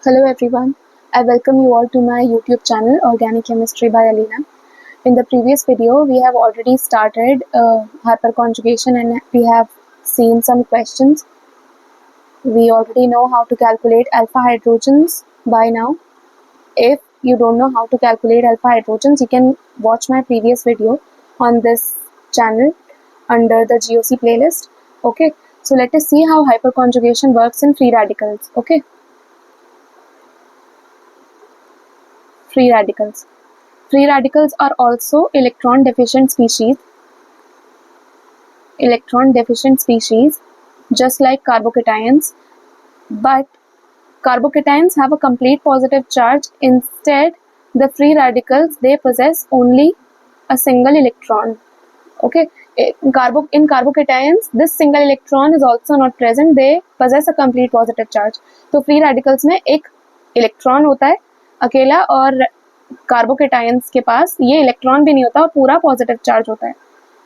Hello everyone, I welcome you all to my YouTube channel Organic Chemistry by Alina. In the previous video, we have already started hyperconjugation and we have seen some questions. We already know how to calculate alpha hydrogens by now. If you don't know how to calculate alpha hydrogens, you can watch my previous video on this channel under the GOC playlist. Okay, so let us see how hyperconjugation works in free radicals. Okay, free radicals. Free radicals are also electron deficient species, just like carbocations, but carbocations have a complete positive charge. Instead, the free radicals, they possess only a single electron. Okay, in carbocations, this single electron is also not present. They possess a complete positive charge. तो free radicals में एक electron होता है अकेला, और कार्बोकेटायंस के पास ये electron भी नहीं होता और पूरा पॉजिटिव चार्ज होता है.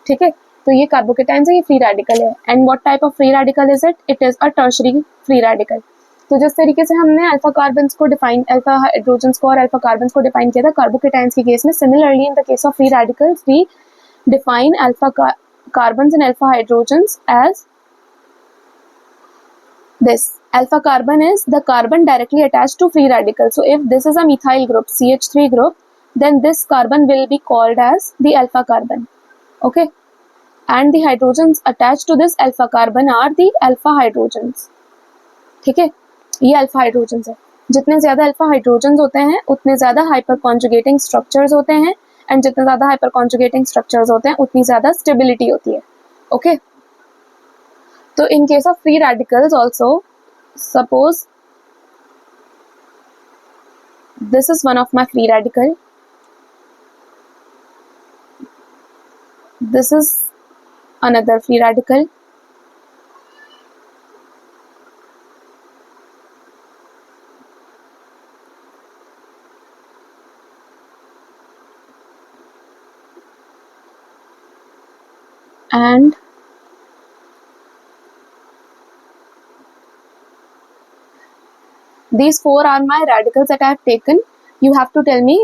ठीक है, तो ये कार्बोकेटायंस है, ये फ्री रेडिकल है. And what type of free radical is it? It is a tertiary free radical. तो जिस तरीके से हमने अल्फा कार्बन्स को डिफाइन, अल्फा हाइड्रोजन्स को और अल्फा कार्बन्स को डिफाइन किया था कार्बोकेटायंस के केस में, similarly in the case of free radicals we define alpha carbons and alpha hydrogens as this. Alpha carbon is the carbon directly attached to free radical. So if this is a methyl group, CH3 group, then this carbon will be called as the alpha carbon. Okay, and the hydrogens attached to this alpha carbon are the alpha hydrogens. ठीक है, ये alpha hydrogens है. जितने ज्यादा alpha hydrogens होते हैं उतने ज्यादा hyper conjugating structures होते हैं, एंड जितने ज्यादा हाइपर कॉन्जुगेटिंग स्ट्रक्चर्स होते हैं उतनी ज्यादा स्टेबिलिटी होती है. ओके, तो इन case of free radicals also, suppose this is one of my free radical, this is another free radical, and these four are my radicals that I have taken. You have to tell me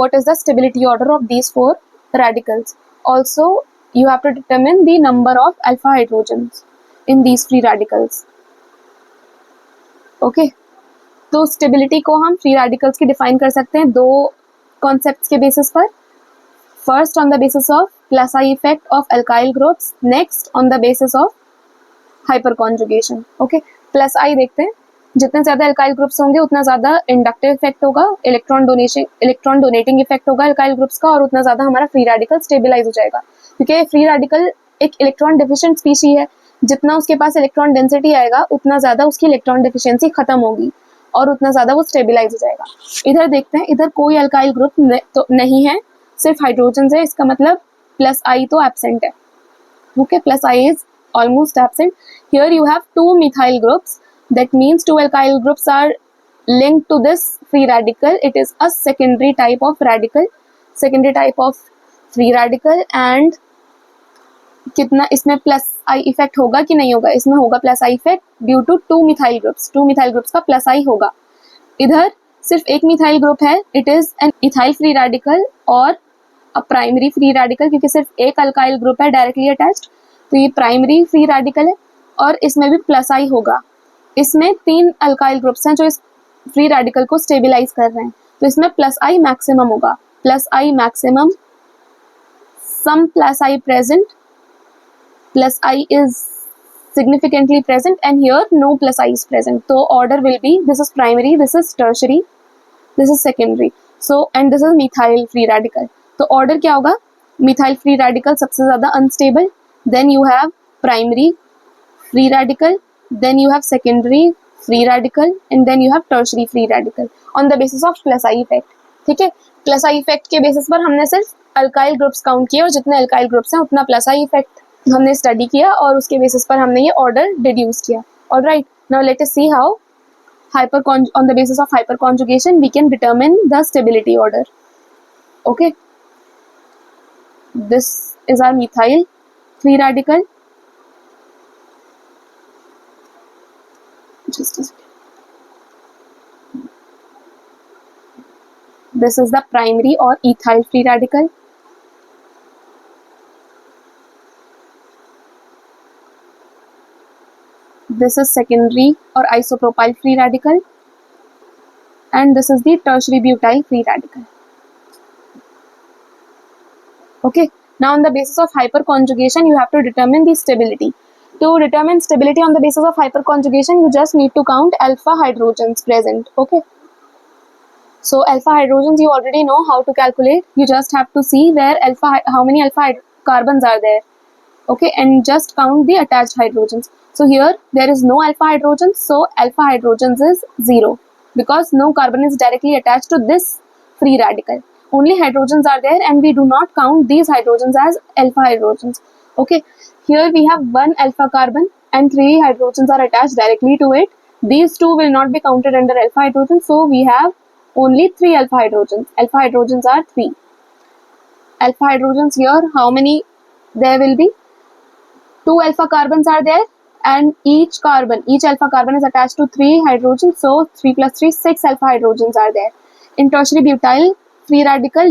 what is the stability order of these four radicals. Also, you have to determine the number of alpha hydrogens in these free radicals. Okay, तो stability को हम free radicals की define कर सकते हैं दो concepts के basis पर. First on the basis of plus I effect of alkyl groups, next on the basis of hyper conjugation. Okay, plus I देखते हैं. जितने ज्यादा एल्काइल ग्रुप्स होंगे उतना ज्यादा इंडक्टिव इफेक्ट होगा, इलेक्ट्रॉन डोनेटिंग इफेक्ट होगा एल्काइल ग्रुप्स का, और उतना ज्यादा हमारा फ्री रेडिकल स्टेबिलाईज हो जाएगा. क्योंकि फ्री रेडिकल एक इलेक्ट्रॉन डिफिशिएंट स्पीशी है. जितना उसके पास इलेक्ट्रॉन डेंसिटी आएगा उतना ज्यादा उसकी इलेक्ट्रॉन डिफिशियंसी खत्म होगी और उतना ज्यादा वो स्टेबिलाईज हो जाएगा. इधर देखते हैं, इधर कोई अल्काइल ग्रुप तो नहीं है, सिर्फ हाइड्रोजन है. इसका मतलब प्लस आई तो एब्सेंट है. Okay, plus I is almost absent. Here you have two methyl groups. That means two alkyl groups are linked to this free radical. It is a secondary type of radical, secondary type of free radical. And कितना इसमें plus I effect होगा कि नहीं होगा? इसमें होगा plus I effect due to two methyl groups. Two methyl groups का plus I होगा. इधर सिर्फ एक मिथाइल ग्रुप है. It is an ethyl free radical और अ प्राइमरी फ्री रेडिकल, क्योंकि सिर्फ एक अल्काइल ग्रुप है डायरेक्टली अटैच्ड, तो ये प्राइमरी फ्री रेडिकल है. और इसमें भी प्लस आई होगा. इसमें तीन अल्काइल ग्रुप्स हैं जो इस फ्री रेडिकल को स्टेबिलाईज कर रहे हैं, तो इसमें प्लस आई मैक्सिमम होगा. Plus I maximum, some plus I present, plus I is significantly present, and here no plus I is present. So order will be, this is primary, this is tertiary, this is secondary. So and this is methyl free radical. तो order क्या होगा? methyl free radical सबसे ज्यादा unstable, then you have primary free radical, then you have secondary free radical, and then you have tertiary free radical on the basis of plus I effect. ठीक है, plus I effect के basis पर हमने सिर्फ alkyl groups count किए और जितने alkyl groups हैं उतना plus I effect हमने स्टडी किया और उसके बेसिस पर हमने ये ऑर्डर डिड्यूस किया. Alright, now let us see how on the basis of hyperconjugation we can determine the stability order. Okay, this is our methyl free radical. Just a second. This is the primary or ethyl free radical. This is secondary or isopropyl free radical, and this is the tertiary butyl free radical. Okay, now on the basis of hyperconjugation, you have to determine the stability. To determine stability on the basis of hyperconjugation, you just need to count alpha hydrogens present. Okay, so alpha hydrogens you already know how to calculate. You just have to see where how many alpha carbons are there. Okay, and just count the attached hydrogens. So here there is no alpha hydrogens, so alpha hydrogens is 0 because no carbon is directly attached to this free radical. Only hydrogens are there, and we do not count these hydrogens as alpha hydrogens. Okay, here we have one alpha carbon and 3 hydrogens are attached directly to it. These two will not be counted under alpha hydrogens, so we have only 3 alpha hydrogens. Alpha hydrogens are 3. Alpha hydrogens here, how many there will be? 2 alpha carbons are there, and each alpha carbon is attached to 3 hydrogens, so 3 plus 3, 6 alpha hydrogens are there. In tertiary butyl free radical,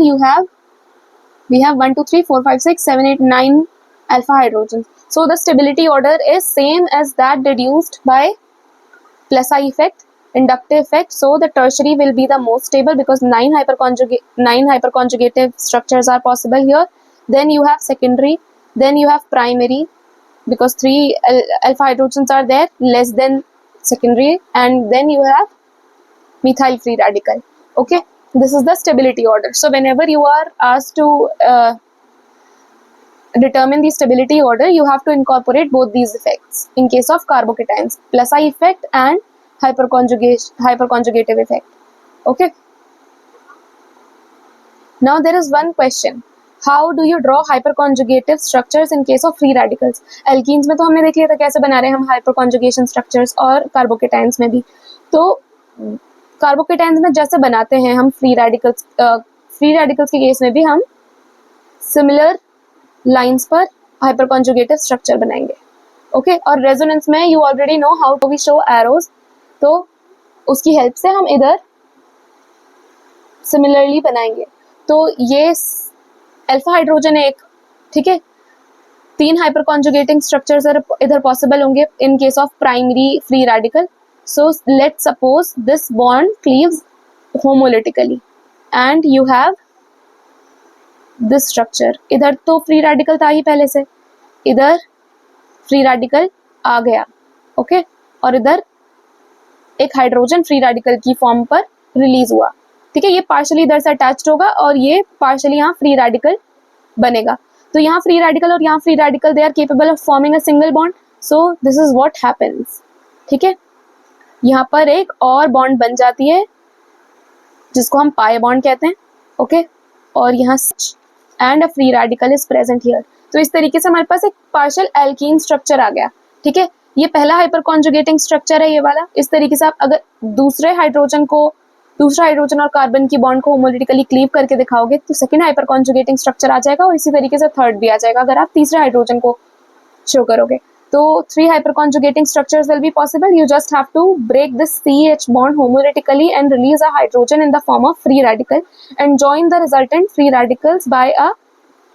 we have 1, 2, 3, 4, 5, 6, 7, 8, 9 alpha hydrogens. So the stability order is same as that deduced by Plessy effect, inductive effect. So the tertiary will be the most stable because 9 hyperconjugative structures are possible here. Then you have secondary, then you have primary, because 3 alpha hydrogens are there less than secondary, and then you have methyl free radical. Okay, this is the stability order. So whenever you are asked to determine the stability order, you have to incorporate both these effects in case of carbocations, Plessy effect and hyperconjugative effect. Okay, now there is one question. How do you draw hyperconjugative structures in case of free radicals? Alkenes में तो हमने देख लिया था कैसे बना रहे हैं हम hyperconjugation structures, और carbocations में भी. तो carbocations में जैसे बनाते हैं हम free radicals के केस में भी हम similar lines पर hyperconjugative structure बनाएंगे. Okay, और resonance में you already know how to we show arrows, तो उसकी help से हम इधर similarly बनाएंगे. तो ये अल्फा हाइड्रोजन एक, ठीक है, 3 हाइपरकॉन्जुगेटिंग स्ट्रक्चर्स इधर पॉसिबल होंगे इन case of primary free radical. So let's suppose this bond cleaves homolytically and you have this structure. इधर तो फ्री रेडिकल था ही पहले से, इधर फ्री रेडिकल आ गया. ओके, और इधर एक हाइड्रोजन फ्री रेडिकल की फॉर्म पर रिलीज हुआ. ठीक है, ये पार्शली इधर से अटैच्ड होगा और ये पार्शली यहाँ फ्री रेडिकल बनेगा. तो यहाँ फ्री रेडिकल और यहाँ free radical they are capable of forming a single bond. So this is what happens. ठीक है, यहाँ पर एक और बॉन्ड बन जाती है जिसको हम पाई बॉन्ड कहते हैं. ओके, और यहाँ and a free radical is present here. तो इस तरीके से हमारे पास एक पार्शियल एल्कीन स्ट्रक्चर आ गया. ठीक है, ये पहला हाइपर कॉन्जुगेटिंग स्ट्रक्चर है ये वाला. इस तरीके से आप अगर दूसरा हाइड्रोजन और कार्बन की बॉन्ड को होमोलिटिकली क्लीव करके दिखाओगे तो सेकंड हाइपर कॉन्जुगेटिंग स्ट्रक्चर आ जाएगा, और इसी तरीके से थर्ड भी आ जाएगा अगर आप तीसरे हाइड्रोजन को शो करोगे. तो 3 hyperconjugating structures will be possible. You just have to break this CH bond homolytically and release a hydrogen in the form of free radical and join the resultant free radicals by a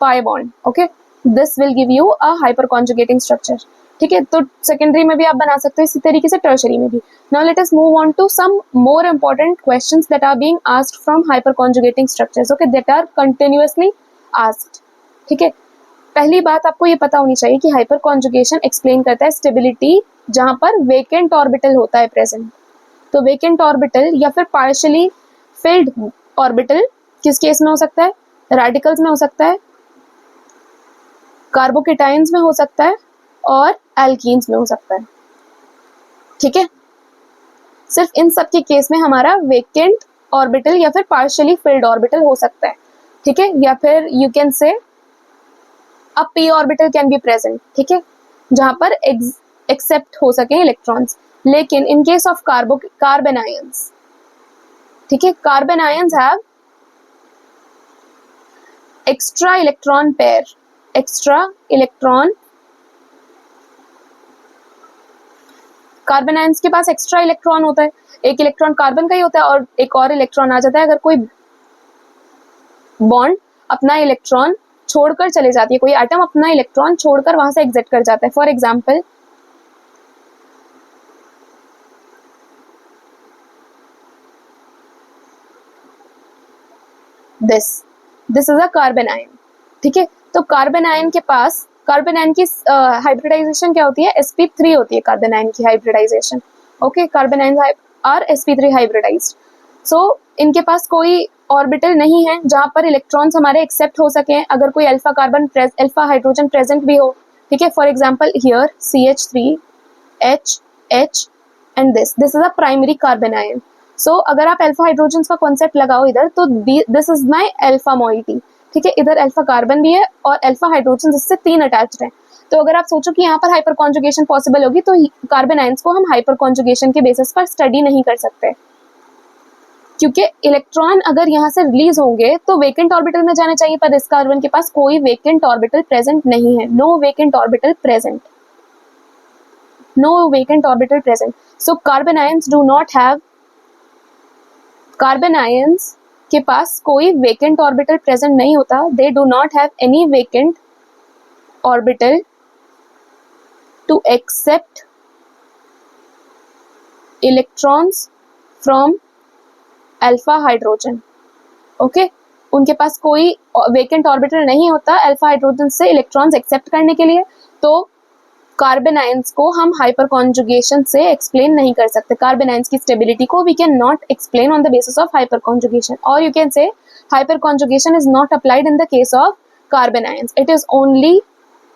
pi bond. Okay, this will give you a hyperconjugating structure. ठीक है, तो secondary में भी आप बना सकते हो इसी तरीके से, टर्शरी में भी. Now let us move on to some more important questions that are being asked from hyperconjugating structures. Okay, that are continuously asked. ठीक है, पहली बात आपको ये पता होनी चाहिए कि हाइपर कॉन्जुगेशन एक्सप्लेन करता है स्टेबिलिटी जहां पर वेकेंट ऑर्बिटल होता है प्रेजेंट. तो वेकेंट ऑर्बिटल या फिर पार्शियली फिल्ड ऑर्बिटल किस केस में हो सकता है? रेडिकल्स में हो सकता है, कार्बोकेटाइंस में हो सकता है, और एल्कीन्स में हो सकता है. ठीक है, सिर्फ इन सब के केस में हमारा वेकेंट ऑर्बिटल या फिर पार्शियली फिल्ड ऑर्बिटल हो सकता है. ठीक है, या फिर यू कैन से अ p orbital can be present. ठीक है, जहां पर एक्सेप्ट हो सके इलेक्ट्रॉन्स. लेकिन इन केस ऑफ कार्बन आयंस, ठीक है, carbon ions have extra electron pair. Carbon ions के पास एक्स्ट्रा इलेक्ट्रॉन होता है. एक इलेक्ट्रॉन कार्बन का ही होता है और एक और इलेक्ट्रॉन आ जाता है अगर कोई बॉन्ड अपना इलेक्ट्रॉन छोड़कर चले जाती है, कोई एटम अपना इलेक्ट्रॉन छोड़कर वहां से एग्जिट कर जाता है. For example this is a carbanion. ठीक है, तो कार्बन आयन के पास, कार्बन आयन की हाइब्रिडाइजेशन क्या होती है, sp3 होती है कार्बन आयन की hybridisation. Okay, carbanion are sp3 hybridised. So इनके पास कोई ऑर्बिटल नहीं है जहां पर इलेक्ट्रॉन्स हमारे एक्सेप्ट हो सके अगर कोई alpha carbon alpha hydrogen present भी हो. ठीक है, for example here CH3 H and this is a primary carbanion. So अगर आप अल्फा हाइड्रोजन का कॉन्सेप्ट लगाओ इधर, तो this is my alpha moiety. ठीक है, इधर अल्फा कार्बन भी है और अल्फा हाइड्रोजन इससे 3 अटैच्ड है. तो अगर आप सोचो कि यहाँ पर हाइपर कॉन्जुगेशन पॉसिबल होगी, तो कार्बन आयंस को हम हाइपर कॉन्जुगेशन के बेसिस पर स्टडी नहीं कर सकते, क्योंकि इलेक्ट्रॉन अगर यहाँ से रिलीज होंगे तो वेकेंट ऑर्बिटल में जाने चाहिए, पर इस कार्बन के पास कोई वेकेंट ऑर्बिटल प्रेजेंट नहीं है. No vacant orbital present, no vacant orbital present. So carbon ions do not have, carbon ions के पास कोई वेकेंट ऑर्बिटल प्रेजेंट नहीं होता. They do not have any vacant orbital to accept electrons from alpha hydrogen. Okay, उनके पास कोई vacant orbital नहीं होता अल्फा हाइड्रोजन से इलेक्ट्रॉन्स एक्सेप्ट करने के लिए. तो कार्बन आयंस को हम हाइपर कॉन्जुगेशन से एक्सप्लेन नहीं कर सकते. कार्बन आयंस की स्टेबिलिटी को we can not explain on the basis of hyper conjugation, और you can say hyper conjugation is not applied in the case of carbanions. It is only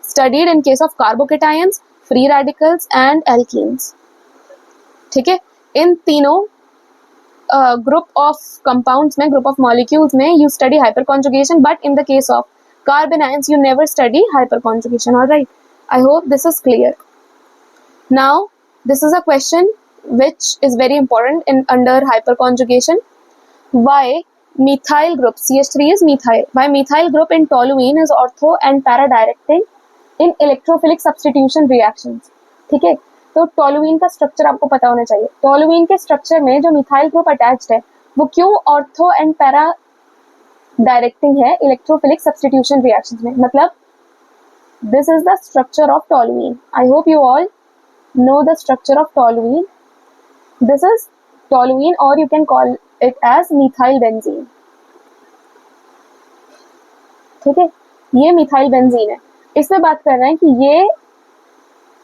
studied in case of carbocations, free radicals and alkenes. ठीक है, इन तीनों group of compounds में, group of molecules में you study hyperconjugation, but in the case of carbon ions you never study hyperconjugation. All right, I hope this is clear. Now this is a question which is very important in under hyperconjugation. Why methyl group CH3 is methyl, why methyl group in toluene is ortho and para directing in electrophilic substitution reactions. ठीक है, तो toluene का structure आपको पता होना चाहिए. Toluene के structure में जो मिथाइल ग्रुप अटैच्ड है वो क्यों ऑर्थो एंड पैरा डायरेक्टिंग है इलेक्ट्रोफिलिक सब्स्टिट्यूशन रिएक्शंस में. मतलब this is the structure of toluene. I hope you all know the structure of toluene. This is toluene और you can call it as methyl benzene. ठीक है, ये methyl benzene है. इसमें बात कर रहे हैं कि ये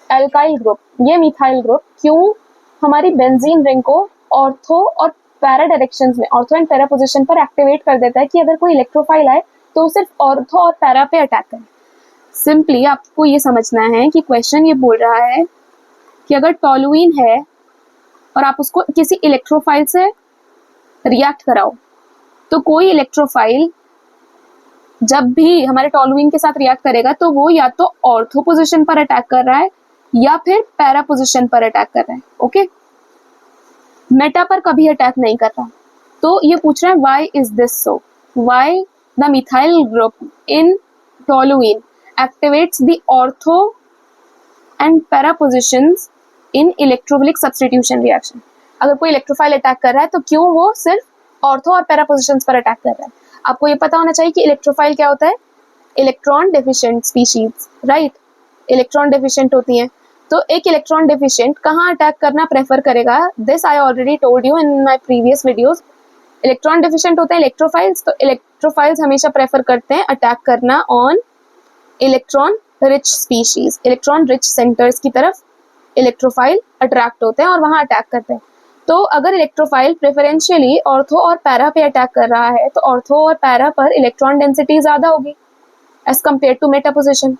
एल्काइल ग्रुप, ये मिथाइल ग्रुप क्यों हमारी बेंजीन रिंग को ऑर्थो और पैरा डायरेक्शंस में, ऑर्थो एंड पैरा पोजीशन पर एक्टिवेट कर देता है कि अगर कोई इलेक्ट्रोफाइल आए तो सिर्फ ऑर्थो और पैरा पे अटैक करे. सिंपली आपको ये समझना है कि क्वेश्चन ये बोल रहा है कि अगर टोलुइन है और आप उसको किसी इलेक्ट्रोफाइल से रिएक्ट कराओ, तो कोई इलेक्ट्रोफाइल जब भी हमारे टोलुइन के साथ रिएक्ट करेगा तो वो या तो ऑर्थो पोजीशन पर अटैक कर रहा है या फिर पैरा पोजीशन पर अटैक कर रहा है. ओके, मेटा पर कभी अटैक नहीं कर रहा. तो ये पूछ रहा है why is this so, why the methyl group in toluene activates the ortho and para positions in electrophilic substitution reaction. अगर कोई इलेक्ट्रोफाइल अटैक कर रहा है तो क्यों वो सिर्फ ऑर्थो और पैरा पोजीशंस पर अटैक कर रहा है. आपको ये पता होना चाहिए कि इलेक्ट्रोफाइल क्या होता है, electron deficient species, right. Electron deficient होती हैं. तो एक इलेक्ट्रॉन डेफिशिएंट कहाँ अटैक करना प्रेफर करेगा, this I already told you in my previous videos. Electron deficient होते हैं इलेक्ट्रोफाइल्स, तो इलेक्ट्रोफाइल्स हमेशा प्रेफर करते हैं अटैक करना on electron rich species. Electron rich centres की तरफ इलेक्ट्रोफाइल अट्रैक्ट होते हैं और वहाँ अटैक करते हैं. तो अगर इलेक्ट्रोफाइल प्रेफरेंशियली ऑर्थो और पैरा पे अटैक कर रहा है तो ऑर्थो और पैरा पर इलेक्ट्रॉन डेंसिटी ज्यादा होगी as compared to meta position.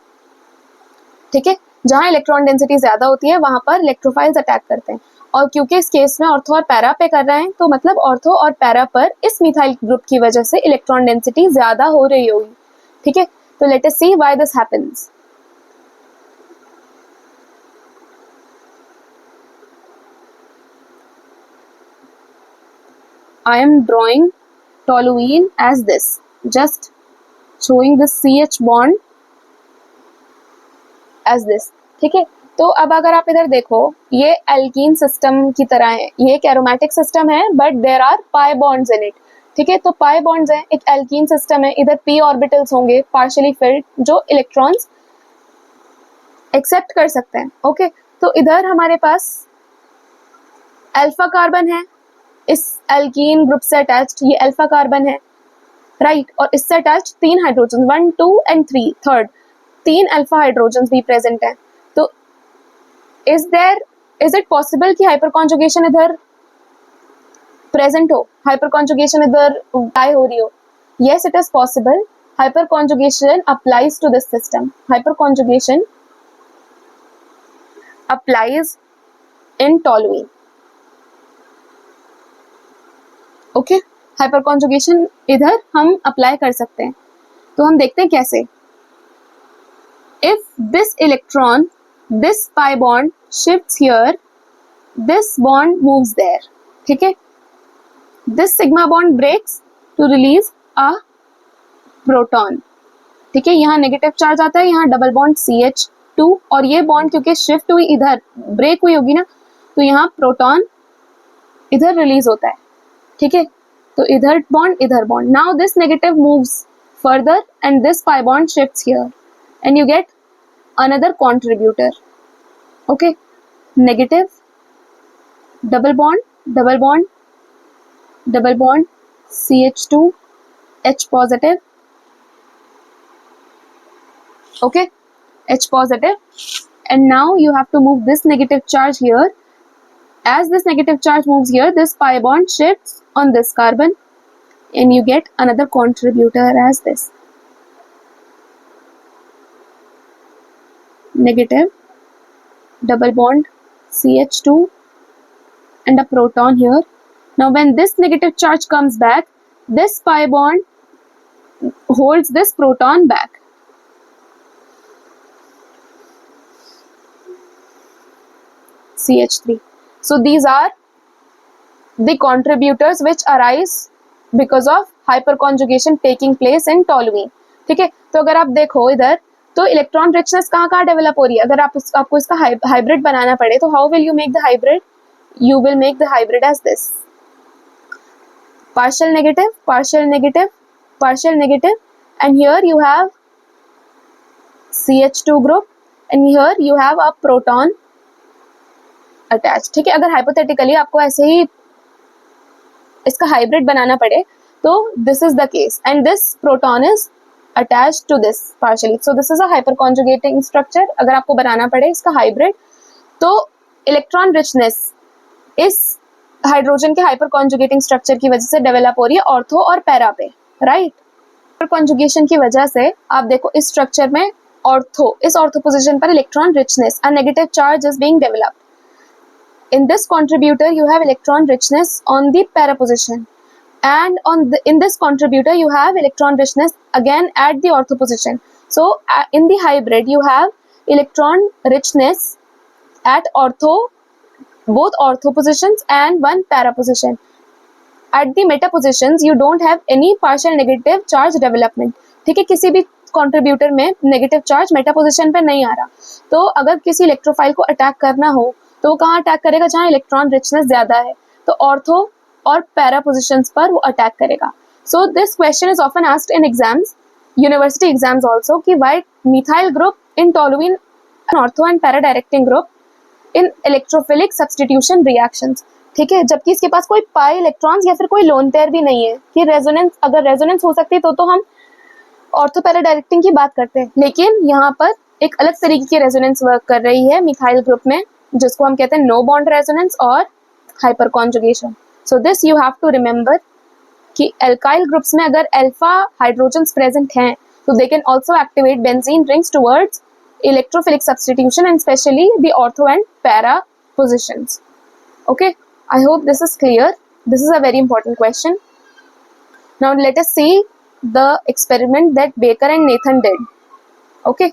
ठीक है, जहाँ इलेक्ट्रॉन डेंसिटी ज्यादा होती है वहां पर इलेक्ट्रोफाइल्स अटैक करते हैं. और क्योंकि इस केस में ऑर्थो और पैरा पे कर रहे हैं तो मतलब ऑर्थो और पैरा पर इस मिथाइल ग्रुप की वजह से इलेक्ट्रॉन डेंसिटी ज्यादा हो रही होगी. ठीक है, तो let us see why this happens. I am drawing toluene as this, just showing this CH bond as this. ठीक है, तो अब अगर आप इधर देखो ये एल्कीन सिस्टम की तरह है, ये एक एरोमेटिक सिस्टम है but there are pi bonds in it. ठीक है। तो पाई बॉन्ड्स हैं, एक एल्कीन सिस्टम है, इधर p ऑर्बिटल्स होंगे पार्शियली फिल्ड जो इलेक्ट्रॉन्स एक्सेप्ट कर सकते हैं। ओके, तो इधर हमारे पास अल्फा कार्बन है इस एल्कीन ग्रुप से अटैच्ड, ये अल्फा कार्बन है राइट, और इससे attached 3 hydrogen 1 2 and 3 third 3 alpha hydrogen भी प्रेजेंट हैं। तो इज इट पॉसिबल कि हाइपर कॉन्जुगेशन इधर प्रेजेंट हो, हाइपर कॉन्जुगेशन इधर डाई हो रही हो? Yes, it is possible. Hyper conjugation applies to this system, hyper conjugation applies in toluene. Okay, hyper conjugation इधर हम अप्लाई कर सकते हैं। तो हम देखते हैं कैसे। If this electron, this pi bond shifts here, this bond moves there, ठीक है। This sigma bond breaks to release a proton, ठीक है। यहाँ नेगेटिव चार्ज आता है, यहाँ डबल बॉन्ड CH2, और ये बॉन्ड क्योंकि शिफ्ट हुई इधर, ब्रेक हुई होगी ना, तो यहाँ प्रोटॉन इधर रिलीज होता है, ठीक है। तो इधर bond, now this negative moves further and this pi bond shifts here and you get another contributor. Okay, negative double bond double bond double bond CH2 H positive, okay, H positive, and now you have to move this negative charge here. As this negative charge moves here, this pi bond shifts on this carbon and you get another contributor as this negative double bond CH2 and a proton here. Now when this negative charge comes back, this pi bond holds this proton back. CH3. So these are the contributors which arise because of hyperconjugation taking place in toluene. ठीक है, तो अगर आप देखो इधर तो electron richness कहाँ कहाँ डेवलप हो रही है। अगर आपको इसका हाइब्रिड बनाना पड़े तो how will you make the hybrid? You will make the hybrid as this partial negative, partial negative, partial negative, and here you have CH2 group and here you have a proton attached, ठीक है। अगर hypothetically आपको ऐसे ही इसका hybrid बनाना पड़े तो this is the case and this proton is attached to this partially, so this is a hyperconjugating structure। अगर आपको बनाना पड़े इसका हाइब्रिड तो इलेक्ट्रॉन रिचनेस इस हाइड्रोजन के हाइपर कॉन्जुगेटिंग स्ट्रक्चर की वजह से डेवलप हो रही है ऑर्थो और पैरा पे, राइट। हाइपर कॉन्जुगेशन की वजह से आप देखो इस स्ट्रक्चर में इस ऑर्थो पोजीशन पर electron richness, a negative charge is being developed. In this contributor you have electron richness on the para position and in this contributor you have electron richness again at the ortho position. So in the hybrid you have electron richness at both ortho positions and one para position. At the meta positions you don't have any partial negative charge development, ठीक है। किसी भी contributor में negative charge Meta position पे नहीं आ रहा। तो अगर किसी इलेक्ट्रोफाइल को अटैक करना हो तो वो कहाँ अटैक करेगा? जहाँ इलेक्ट्रॉन रिचनेस ज्यादा है, तो ऑर्थो और पैरा पोजिशंस पर वो अटैक करेगा। So this question is often asked in exams, university exams also, कि why methyl group in toluene ortho and para directing group in electrophilic substitution reactions, ठीक है। जबकि इसके पास कोई पाई इलेक्ट्रॉन्स या फिर कोई लोन पेयर भी नहीं है कि रेजोनेंस, अगर रेजोनेंस हो सकती तो हम ऑर्थो पैरा डायरेक्टिंग की बात करते हैं, लेकिन यहाँ पर एक अलग तरीके की रेजोनेंस वर्क कर रही है मिथाइल ग्रुप में, जिसको हम कहते हैं नो बॉन्ड रेजोनेंस और hyper conjugation. So this you have to remember कि एल्काइल ग्रुप्स में अगर अल्फा हाइड्रोजन्स प्रेजेंट हैं तो they can also activate benzene rings towards electrophilic substitution and especially the ortho and para positions. Okay, I hope this is clear. This is a very important question. Now let us see the experiment that Baker and Nathan did. Okay,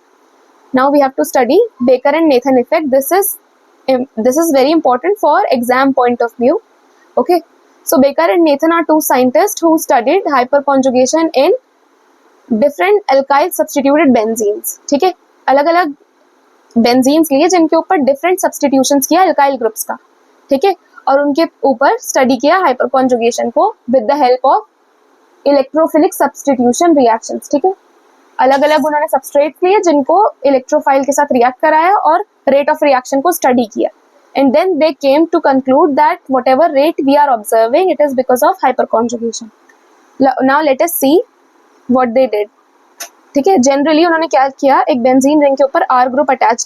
now we have to study Baker and Nathan effect. This is very important for exam point of view. Okay, so Baker and Nathan are two scientists who studied hyperconjugation in different alkyl substituted benzenes, ठीक है। अलग अलग benzenes लिए जिनके ऊपर different substitutions किया alkyl groups का, ठीक है, और उनके ऊपर स्टडी किया हाइपर कॉन्जुगेशन को with the help of electrophilic substitution reactions, ठीक है। अलग अलग उन्होंने सबस्ट्रेट लिए जिनको इलेक्ट्रोफाइल के साथ रिएक्ट कराया और रेट ऑफ रिएक्शन को स्टडी किया, and then they came to conclude that whatever rate we are observing it is because of hyper conjugation. Now let us see what they did, ठीक है। Generally उन्होंने क्या किया, एक बेंजीन रिंग के ऊपर आर ग्रुप अटैच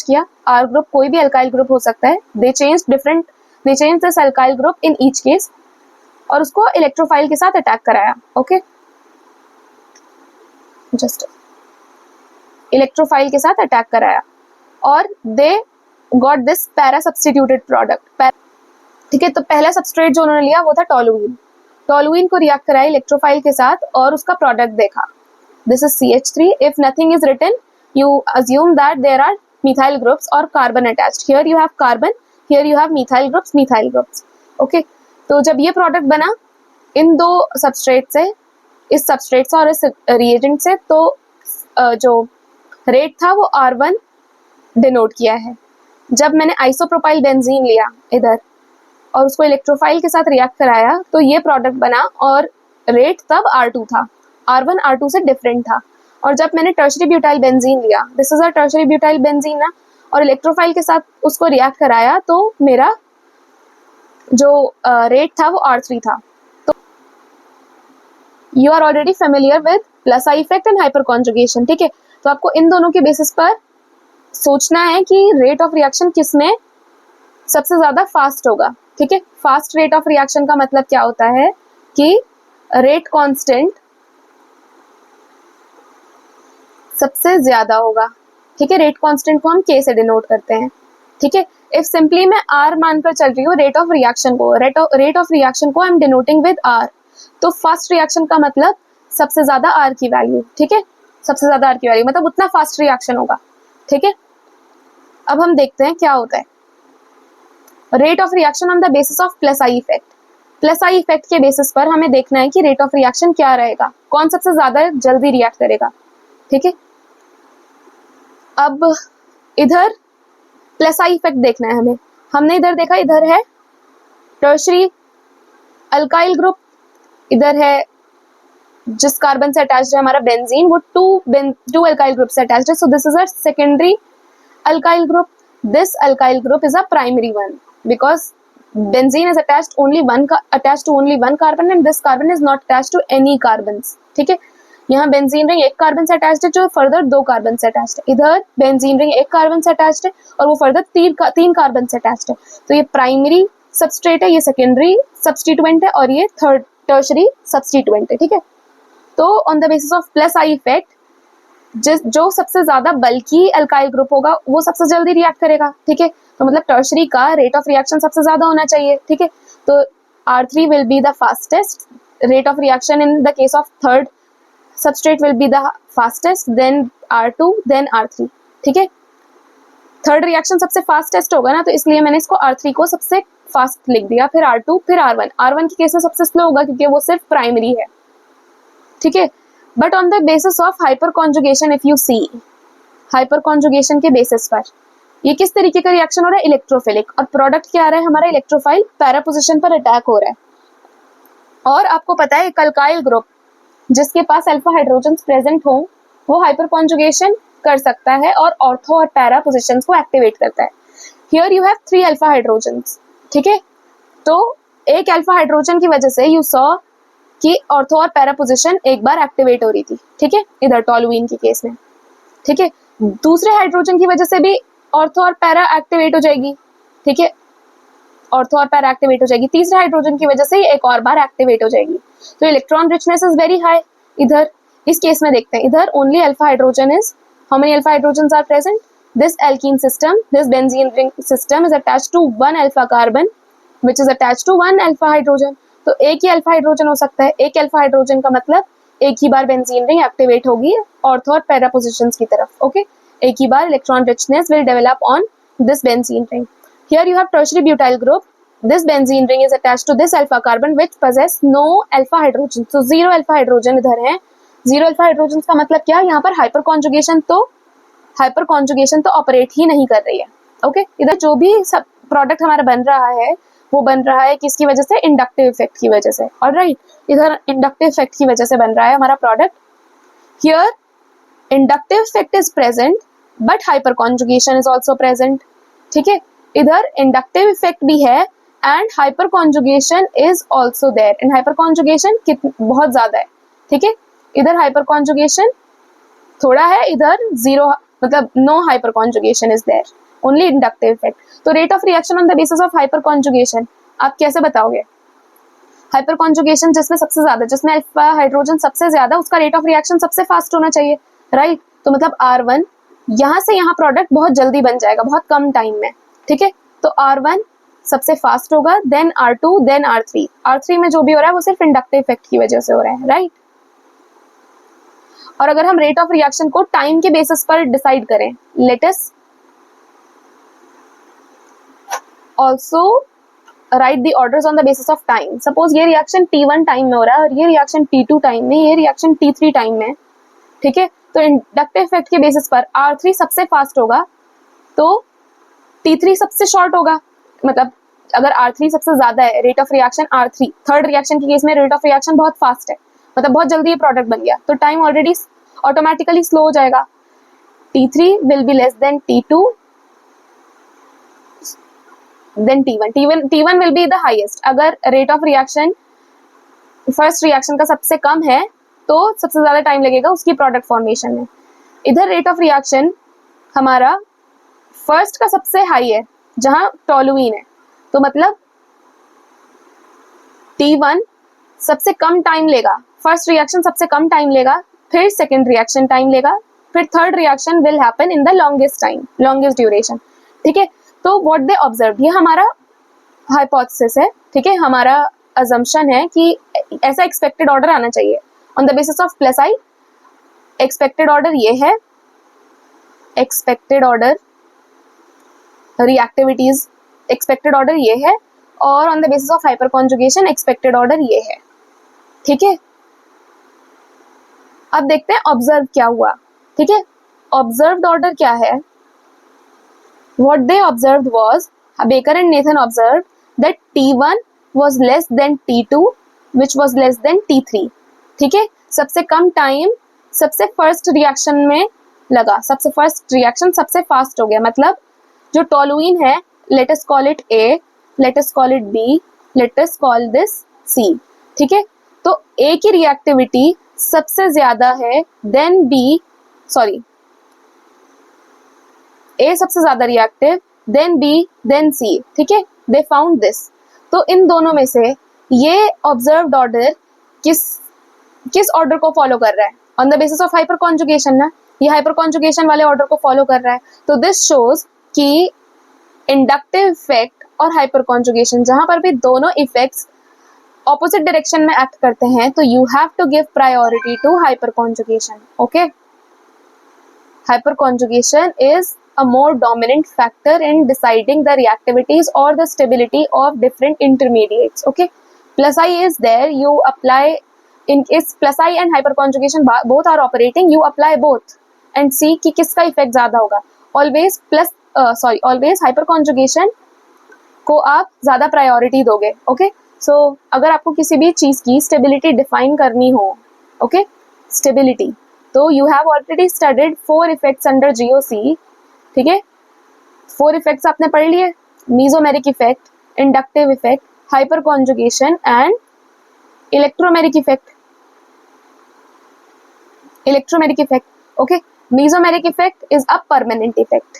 किया। Are group कोई भी अल्काइल ग्रुप हो सकता है। दे change this alkyl group in each case, और उसको इलेक्ट्रोफाइल के साथ अटैक कराया, ओके। जस्ट इलेक्ट्रोफाइल के साथ अटैक कराया और they got this para substituted product, ठीक है। तो पहला सबस्ट्रेट जो उन्होंने लिया वो था टोलुइन को रिएक्ट कराया इलेक्ट्रोफाइल के साथ और उसका प्रोडक्ट देखा। This is CH3. If nothing is written, you assume that there are methyl groups or carbon attached. Here you have carbon, here you have methyl groups. Okay. तो जब ये प्रोडक्ट बना इन दो सबस्ट्रेट से, इस सबस्ट्रेट से और इस रिएजेंट से, तो जो रेट था वो R1 डिनोट किया है। जब मैंने आइसोप्रोपाइल बेंजीन लिया इधर और उसको इलेक्ट्रोफाइल के साथ रिएक्ट कराया तो ये प्रोडक्ट बना और रेट तब R2 था। R1 R2 से डिफरेंट था। और जब मैंने टर्शरी ब्यूटाइल बेंजीन लिया, this is a tertiary butyl benzene ना, और इलेक्ट्रोफाइल के साथ उसको रिएक्ट कराया तो मेरा जो रेट था वो R3 था। तो you are already familiar with plus I effect and hyper conjugation, ठीक है। तो आपको इन दोनों के बेसिस पर सोचना है कि रेट ऑफ रिएक्शन किसमें सबसे ज्यादा फास्ट होगा, ठीक है। फास्ट रेट ऑफ रिएक्शन का मतलब क्या होता है कि रेट कांस्टेंट सबसे ज्यादा होगा, ठीक है। रेट कांस्टेंट को हम K से डिनोट करते हैं, ठीक है। इफ सिंपली मैं R मानकर चल रही हूँ रेट ऑफ रिएक्शन को I am denoting with R, तो फर्स्ट रिएक्शन का मतलब सबसे ज्यादा R की वैल्यू, ठीक है। सबसे ज्यादा R की वैल्यू मतलब उतना फास्ट रिएक्शन होगा, ठीक है। अब हम देखते हैं क्या होता है। Rate of reaction on the basis of plus I effect. Plus I effect के बेसिस पर हमें देखना है कि रेट ऑफ रिएक्शन क्या रहेगा, कौन सबसे ज्यादा जल्दी रिएक्ट करेगा, ठीक है। अब इधर प्लस आई इफेक्ट देखना है हमें। हमने इधर देखा, इधर है टर्शरी अल्काइल ग्रुप, इधर है जिस कार्बन से अटैच्ड है हमारा बेंजीन वो टू अल्काइल ग्रुप से अटैच्ड है, सो this is a secondary alkyl group. This alkyl group is a primary one because benzene is attached to only one carbon and this carbon is not attached to any carbons, ठीक है। यहाँ benzene ring एक carbon से attached है जो further दो carbon से attached है, इधर बेंजीन रिंग एक कार्बन से अटैच्ड है और वो फर्दर तीन कार्बन से अटैच्ड है। तो ये प्राइमरी सबस्ट्रेट है, ये सेकेंडरी सब्स्टिट्यूएंट है और ये थर्ड टर्शरी सब्स्टिट्यूएंट है, ठीक है। तो on the basis of plus I effect जो सबसे ज्यादा बल्कि अल्काइल ग्रुप होगा वो सबसे जल्दी रिएक्ट करेगा, ठीक है। तो मतलब टर्शरी का रेट ऑफ रिएक्शन सबसे ज्यादा होना चाहिए, ठीक है। तो R3 will be the fastest, rate of reaction in the case of third substrate will be the fastest, then R2 then R3, ठीक है। थर्ड रिएक्शन सबसे फास्टेस्ट होगा ना, तो इसलिए मैंने इसको R3 को सबसे फास्ट लिख दिया, फिर R2 फिर R1। R1 के केस में सबसे स्लो होगा क्योंकि वो सिर्फ प्राइमरी है, ठीक है। But on the basis of hyper conjugation, if you see hyper conjugation के बेसिस पर ये किस तरीके का रिएक्शन हो रहा है, इलेक्ट्रोफिलिक, और प्रोडक्ट क्या आ रहा है हमारा इलेक्ट्रोफाइल पैरा पोजीशन पर अटैक हो रहा है। और आपको पता है एक अल्काइल ग्रुप जिसके पास अल्फा हाइड्रोजन्स प्रेजेंट हो वो हाइपर कॉन्जुगेशन कर सकता है और ऑर्थो और पैरा पोजीशंस को एक्टिवेट करता है। Here you have 3 alpha hydrogens, ठीक है। तो एक अल्फा हाइड्रोजन की वजह से यू सॉ कि ऑर्थो और पैरा पोजीशन एक बार एक्टिवेट हो रही थी, ठीक है, इधर टोलुइन के केस में, ठीक है। दूसरे हाइड्रोजन की वजह से भी ऑर्थो और पैरा एक्टिवेट हो जाएगी, ठीक है, ऑर्थो और पैरा एक्टिवेट हो जाएगी। तीसरे हाइड्रोजन की वजह से एक और बार एक्टिवेट हो जाएगी। तो electron richness is very high. इधर इस केस में देखते हैं, इधर only alpha hydrogen is, how many alpha hydrogens are present, this alkene system, this benzene ring system is attached to 1 alpha carbon which is attached to 1 alpha hydrogen. तो एक ही alpha hydrogen हो सकता है, एक अल्फा हाइड्रोजन का मतलब एक ही बार बेंजीन रिंग एक्टिवेट होगी ऑर्थो और पैरा पोजीशंस की तरफ, ओके। एक ही बार electron richness will develop on this benzene ring. Here you have tertiary butyl group, this benzene ring is attached to this alpha carbon which possess no alpha hydrogen, so 0 alpha hydrogen इधर है। 0 alpha hydrogen का मतलब क्या, यहाँ पर hyper conjugation तो operate ही नहीं कर रही है, ओके। इधर जो भी सब प्रोडक्ट हमारा बन रहा है वो बन रहा है किसकी वजह से, इंडक्टिव इफेक्ट की वजह से। ऑलराइट, इधर इंडक्टिव इफेक्ट की वजह से बन रहा है हमारा product. Here inductive effect is present but hyper conjugation is also present. ठीक है, इधर इंडक्टिव इफेक्ट भी है and hyper conjugation is also there, and hyper conjugation बहुत ज्यादा है। ठीक है, इधर हाइपर कॉन्जुगेशन थोड़ा है, इधर जीरो, मतलब no hyper conjugation is there, only inductive effect. तो rate of reaction on the basis of hyper conjugation आप कैसे बताओगे? हाइपर कॉन्जुगेशन जिसमें सबसे ज्यादा, जिसमें अल्फा हाइड्रोजन सबसे ज्यादा, उसका रेट ऑफ रिएक्शन सबसे फास्ट होना चाहिए, राइट? तो मतलब R1 यहाँ से यहाँ प्रोडक्ट बहुत जल्दी बन जाएगा, बहुत कम टाइम में। ठीक है, तो R1 सबसे फास्ट होगा, then R2, then R3। R3 में जो भी हो रहा है वो सिर्फ इंडक्टिव इफेक्ट की वजह से हो रहा है, राइट? और अगर हम रेट ऑफ रिएक्शन को टाइम के बेसिस पर डिसाइड करें, let us also right the orders on the basis of time. Suppose ये रिएक्शन T1 टाइम में हो रहा है और ये रिएक्शन T2 टाइम में, ये रिएक्शन T3 टाइम में। ठीक है, तो इंडक्टिव इफेक्ट के बेसिस पर R3 सबसे फास्ट होगा तो T3 सबसे शॉर्ट होगा। मतलब अगर R3 सबसे ज्यादा है rate of reaction R3, third reaction के केस में रेट ऑफ रिएक्शन बहुत फास्ट है, मतलब बहुत जल्दी ये प्रोडक्ट बन गया, तो टाइम ऑलरेडी ऑटोमेटिकली स्लो हो जाएगा। T3 will be less than T2 than T1। T1 will be the highest. अगर rate of reaction first reaction का सबसे कम है तो सबसे ज्यादा टाइम लगेगा उसकी प्रोडक्ट फॉर्मेशन में। इधर रेट ऑफ रिएक्शन हमारा फर्स्ट का सबसे हाई है जहां टोलुइन है, तो मतलब T1 सबसे कम टाइम लेगा, फर्स्ट रिएक्शन सबसे कम टाइम लेगा, फिर सेकेंड रिएक्शन टाइम लेगा, फिर third reaction will happen in the longest time, longest duration. ठीक है, तो व्हाट दे ऑब्जर्व, ये हमारा हाइपोथेसिस है। ठीक है, हमारा अजम्पशन है कि ऐसा एक्सपेक्टेड ऑर्डर आना चाहिए on the basis of plus I. Expected order ये है, expected order reactivities, expected order ये है, और on the basis of hyper conjugation expected order ये है। ठीक है, अब देखते हैं ऑब्जर्व क्या हुआ। ठीक है, ऑब्जर्व्ड ऑर्डर क्या है? What they observed was, baker and Nathan observed that T1 was less than T2 which was less than T3। ठीक है, सबसे कम टाइम सबसे फर्स्ट रिएक्शन में लगा, सबसे फर्स्ट रिएक्शन सबसे फास्ट हो गया। मतलब जो टोलुइन है, let us call it A, let us call it B, let us call this C। ठीक है, तो A की रिएक्टिविटी सबसे ज्यादा है, देन B, सॉरी A सबसे ज्यादा रिएक्टिव, देन B, देन C। ठीक है, दे फाउंड दिस। तो इन दोनों में से ये ऑब्जर्व्ड ऑर्डर किस ऑर्डर को फॉलो कर रहा है? On the basis of hyper conjugation ना, ये हाइपर कॉन्जुगेशन वाले ऑर्डर को फॉलो कर रहा है। तो दिस शोज कि इंडक्टिव इफेक्ट और हाइपर कॉन्जुगेशन जहां पर भी दोनों इफेक्ट्स ऑपोजिट डायरेक्शन में एक्ट करते हैं, तो you have to give priority to hyper conjugation. Okay, hyper conjugation is a more dominant factor in deciding the reactivities or the stability of different intermediates. Okay, plus I is there, you apply, in case plus I and hyperconjugation both are operating, you apply both and see कि किसका effect ज्यादा होगा। always plus always hyperconjugation को आप ज्यादा priority दोगे। Okay, सो अगर आपको किसी भी चीज की स्टेबिलिटी डिफाइन करनी हो, ओके, स्टेबिलिटी, तो you have already studied 4 effects under GOC। ठीक है, 4 इफेक्ट्स आपने पढ़ लिए, mesomeric effect, inductive effect, hyper conjugation and electromeric effect. Electromeric effect, okay, mesomeric effect is a permanent effect.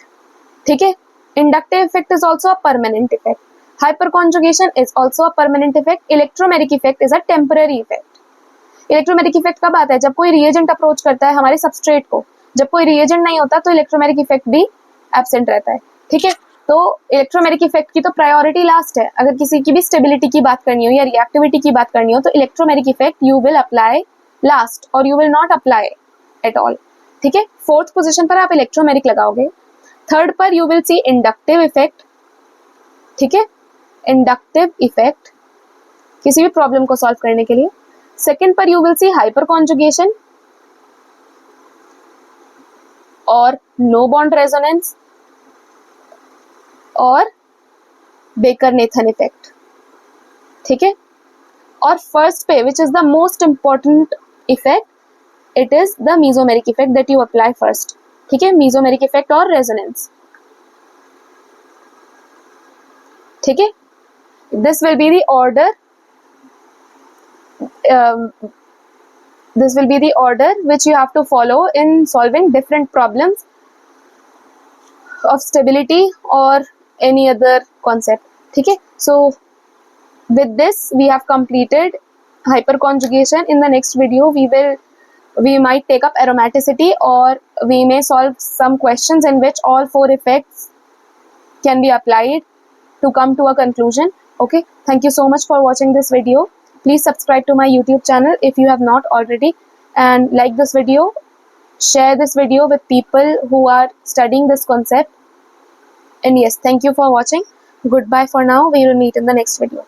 ठीक है, inductive effect is also a permanent effect, hyper conjugation is also a permanent effect, electromeric effect is a temporary effect. Electromeric effect कब आता है? जब कोई reagent approach करता है हमारे सबस्ट्रेट को, जब कोई रिएजेंट नहीं होता तो इलेक्ट्रोमेरिक इफेक्ट भी एब्सेंट रहता है। ठीक है, तो इलेक्ट्रोमेरिक इफेक्ट की तो प्रायोरिटी लास्ट है। अगर किसी की भी स्टेबिलिटी की बात करनी हो या रिएक्टिविटी की बात करनी हो तो electromeric effect you will apply last और you will not apply at all. ठीक है, 4th पोजीशन पर आप इलेक्ट्रोमेरिक लगाओगे, 3rd पर you will C inductive effect. ठीक है, इंडक्टिव इफेक्ट किसी भी प्रॉब्लम को सॉल्व करने के लिए। 2nd पर you will see hyper conjugation और नो बॉन्ड रेजोनेंस और बेकर नेथन इफेक्ट। ठीक है। और फर्स्ट पे which is the most important effect, it is the mesomeric effect that you apply first, ठीक है, मीजोमेरिक इफेक्ट और रेजोनेंस, ठीक है। This will be the order, this will be the order which you have to follow in solving different problems of stability or any other concept, ठीक है। So with this we have completed hyperconjugation. In the next video we might take up aromaticity, or we may solve some questions in which all four effects can be applied to come to a conclusion. Okay, thank you so much for watching this video. Please subscribe to my YouTube channel if you have not already, and like this video, share this video with people who are studying this concept. And yes, thank you for watching. Goodbye for now. We will meet in the next video.